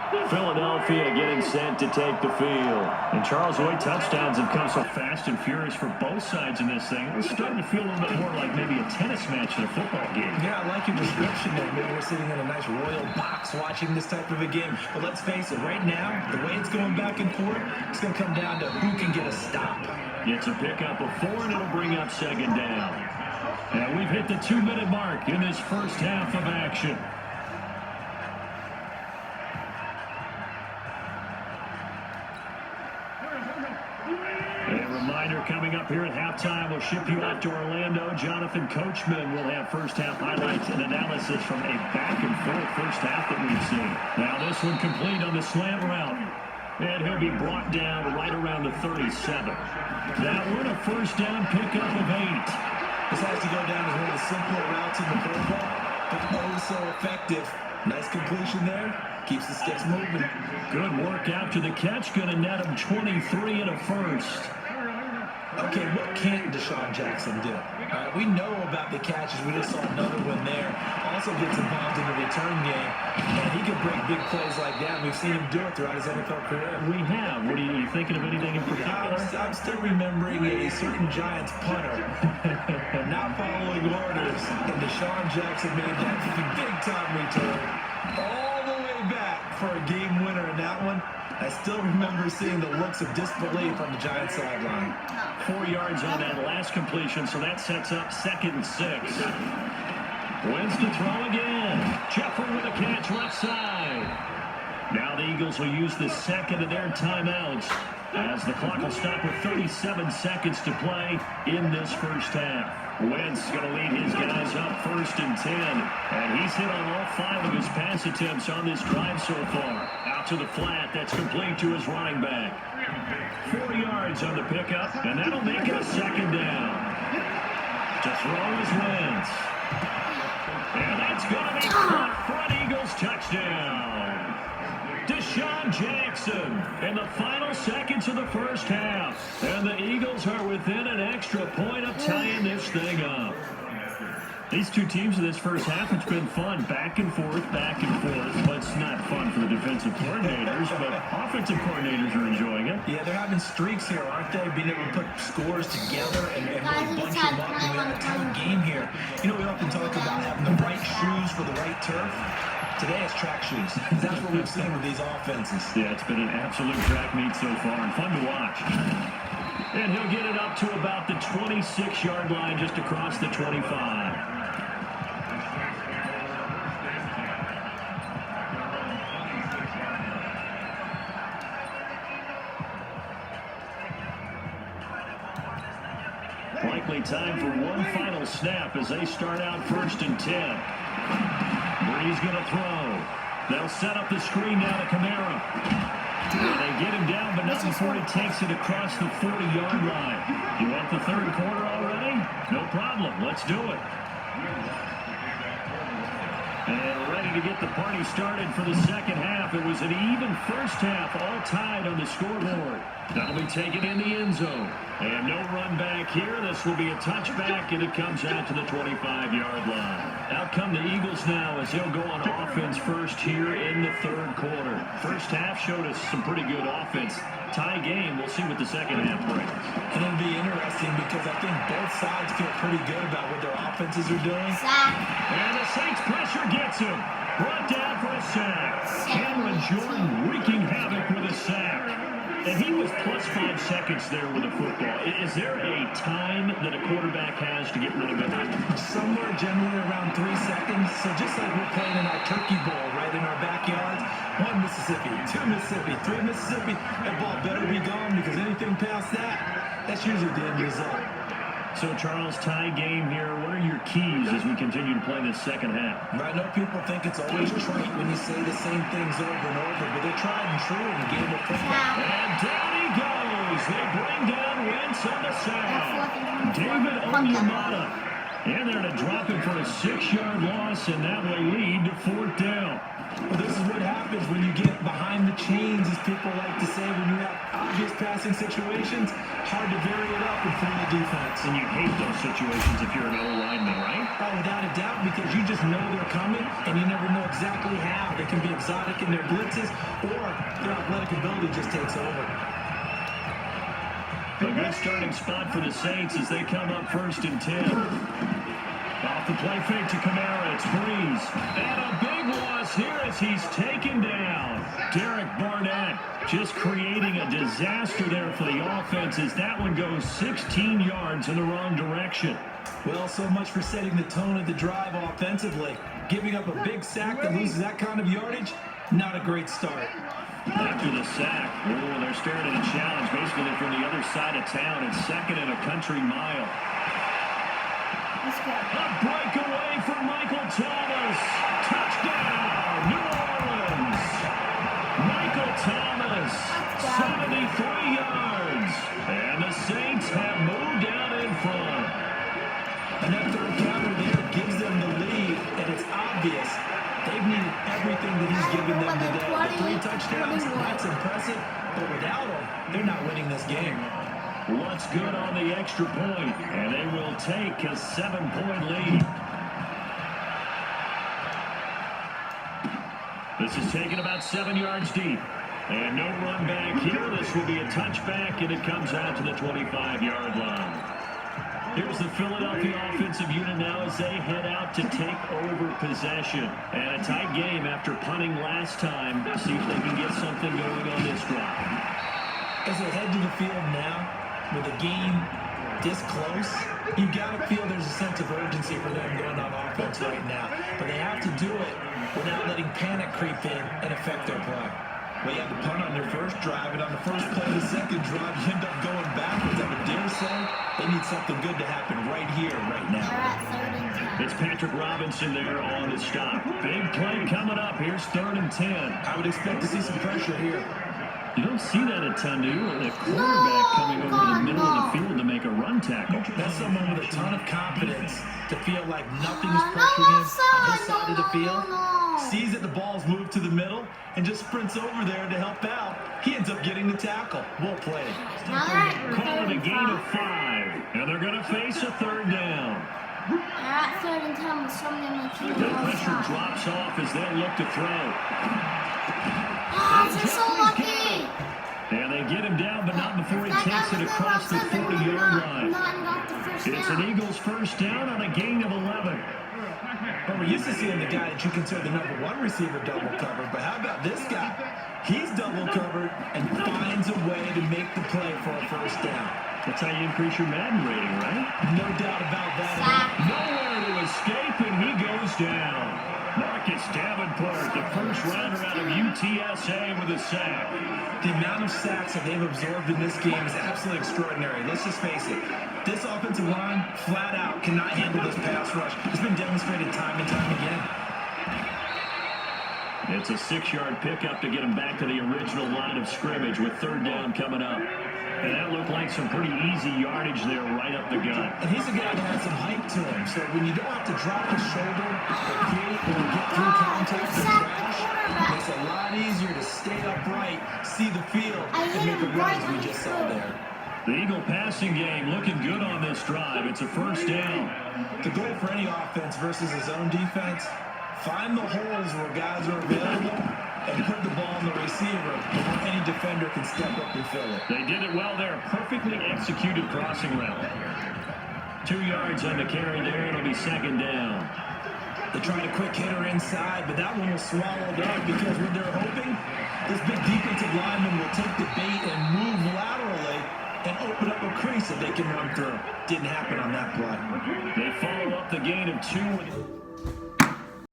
Philadelphia getting set to take the field. And Charles, the way touchdowns have come so fast and furious for both sides in this thing, it's starting to feel a little bit more like maybe a tennis match than a football game. Yeah, I like your description there. Maybe we're sitting in a nice royal box watching this type of a game. But let's face it, right now, the way it's going back and forth, it's going to come down to who can get a stop. It's a pickup of 4, and it'll bring up second down. And we've hit the 2-minute mark in this first half of action. Coming up here at halftime, we'll ship you out to Orlando. Jonathan Coachman will have first-half highlights and analysis from a back-and-forth first half that we've seen. Now this one complete on the slant route. And he'll be brought down right around the 37. That one a first down pickup of 8. This has to go down as one of the simpler routes in the football, but oh so effective. Nice completion there. Keeps the sticks moving. Good work after the catch. Going to net him 23 and a first. Okay, what can't Deshaun Jackson do? We know about the catches. We just saw another one there. Also gets involved in the return game. And he can break big plays like that. We've seen him do it throughout his NFL career. We have. What are you thinking of anything in particular? I'm still remembering a certain Giants punter not following orders. And Deshaun Jackson made that big-time return all the way back for a game winner in that one. I still remember seeing the looks of disbelief on the Giants sideline. 4 yards on that last completion, so that sets up 2nd and 6. Wins to throw again. Jeffer with a catch left side. Now the Eagles will use the second of their timeouts as the clock will stop with 37 seconds to play in this first half. Wentz going to lead his guys up 1st and 10. And he's hit on all 5 of his pass attempts on this drive so far. Out to the flat. That's complete to his running back. 4 yards on the pickup. And that'll make it a second down. To throw is Wentz. And that's going to be caught for an Eagles touchdown. Deshaun Jackson in the final seconds of the first half. And the Eagles are within an extra point of tying this thing up. These two teams in this first half, it's been fun. Back and forth, back and forth. But it's not fun for the defensive coordinators, but offensive coordinators are enjoying it. Yeah, they're having streaks here, aren't they? Being able to put scores together and really bunch them up. We have a tough game here. You know, we often talk about having the right shoes for the right turf. Today it's track shoes. That's what we've seen with these offenses. Yeah, it's been an absolute track meet so far and fun to watch. And he'll get it up to about the 26-yard line just across the 25. Likely time for one final snap as they start out 1st and 10. Breeze going to throw. They'll set up the screen now to Kamara. They get him down, but not before he takes it across the 40-yard line. You want the third quarter already? No problem. Let's do it. And ready to get the party started for the second half. It was an even first half, all tied on the scoreboard. That'll be taken in the end zone. And no run back here. This will be a touchback, and it comes out to the 25-yard line. Out come the Eagles now as they'll go on offense first here in the third quarter. First half showed us some pretty good offense. Tie game. We'll see what the second half brings. And it'll be interesting because I think both sides feel pretty good about what their offenses are doing. And the Saints pressure gets him. Brought down for a sack. Cameron Jordan wreaking havoc with a sack. And he was plus 5 seconds there with the football. Is there a time that a quarterback has to get rid of it? Somewhere generally around 3 seconds. So just like we're playing in our turkey bowl right in our backyards, 1 Mississippi, 2 Mississippi, 3 Mississippi, that ball better be gone because anything past that, that's usually the end result. So, Charles, tie game here. What are your keys as we continue to play this second half? I know people think it's always trite when you say the same things over and over, but they're tried and true in the game of football. And down he goes. They bring down Wentz on the sack. David Onyemata in there to drop it for a 6-yard loss, and that will lead to 4th down. Well, this is what happens when you get behind the chains, as people like to say, when you have obvious passing situations. Hard to vary it up in front of the defense. And you hate those situations if you're an O-lineman, right? Oh, without a doubt, because you just know they're coming, and you never know exactly how. They can be exotic in their blitzes, or their athletic ability just takes over. A good starting spot for the Saints as they come up 1st and 10. Off the play fake to Kamara, it's Breeze. And a big loss here as he's taken down. Derek Barnett just creating a disaster there for the offense as that one goes 16 yards in the wrong direction. Well, so much for setting the tone of the drive offensively. Giving up a big sack that loses that kind of yardage, not a great start. After the sack, they're staring at a challenge basically from the other side of town. It's 2nd and a country mile. A breakaway for Michael Thomas. Touchdown, New Orleans. Michael Thomas, 73 yards. And the Saints have moved out in front. And that third counter there gives them the lead, and it's obvious they've needed everything that he's given them today. The 3 touchdowns, that's impressive, but without him, they're not winning this game. What's good on the extra point, and they will take a 7-point lead. This is taken about 7 yards deep. And no run back here. This will be a touchback, and it comes out to the 25-yard line. Here's the Philadelphia offensive unit now as they head out to take over possession. And a tight game after punting last time. See if they can get something going on this drive. As they head to the field now, with a game this close, you got to feel there's a sense of urgency for them going on offense right now. But they have to do it without letting panic creep in and affect their play. Well, you had the punt on their first drive, and on the first play of the second drive, you end up going backwards. I would dare say they need something good to happen right here, right now. It's Patrick Robinson there on the stop. Big play coming up. Here's 3rd and 10. I would expect to see some pressure here. You don't see that a ton, do you? The quarterback coming over the middle of the field to make a run tackle. That's someone with a ton of confidence to feel like nothing is pressuring him on his side of the field. Sees that the ball's moved to the middle and just sprints over there to help out. He ends up getting the tackle. Well played. Call it a gain of 5, and they're going to face a 3rd down. At 3rd and 10 with something like you. The pressure drops off as they look to throw. They're so lucky. And they get him down, but not before he takes it across the 40-yard line. It's an Eagles 1st down on a gain of 11. But we're used to seeing the guy that you consider the #1 receiver double covered. But how about this guy? He's double covered and finds a way to make the play for a 1st down. That's how you increase your Madden rating, right? No doubt about that. Nowhere to escape, and he goes down. Marcus Davenport, the first rounder out of UTSA with a sack. The amount of sacks that they've absorbed in this game is absolutely extraordinary. Let's just face it. This offensive line, flat out, cannot handle this pass rush. It's been demonstrated time and time again. It's a 6-yard pickup to get him back to the original line of scrimmage with 3rd down coming up. And that looked like some pretty easy yardage there right up the gut. And he's a guy that has some height to him. So when you don't have to drop his shoulder or create or get through contact with crash, it makes it a lot easier to stay upright, see the field, and make a run as we just saw there. The Eagle passing game looking good on this drive. It's a 1st down. The goal for any offense versus his own defense, find the holes where guys are available and put the ball on the receiver before any defender can step up and fill it. They did it well there. Perfectly executed crossing route. 2 yards on the carry there. It'll be 2nd down. They tried a quick hitter inside, but that one was swallowed up because what they're hoping, this big defensive lineman will take the bait and move laterally and open up a crease that they can run through. Didn't happen on that play. They follow up the gain of 2.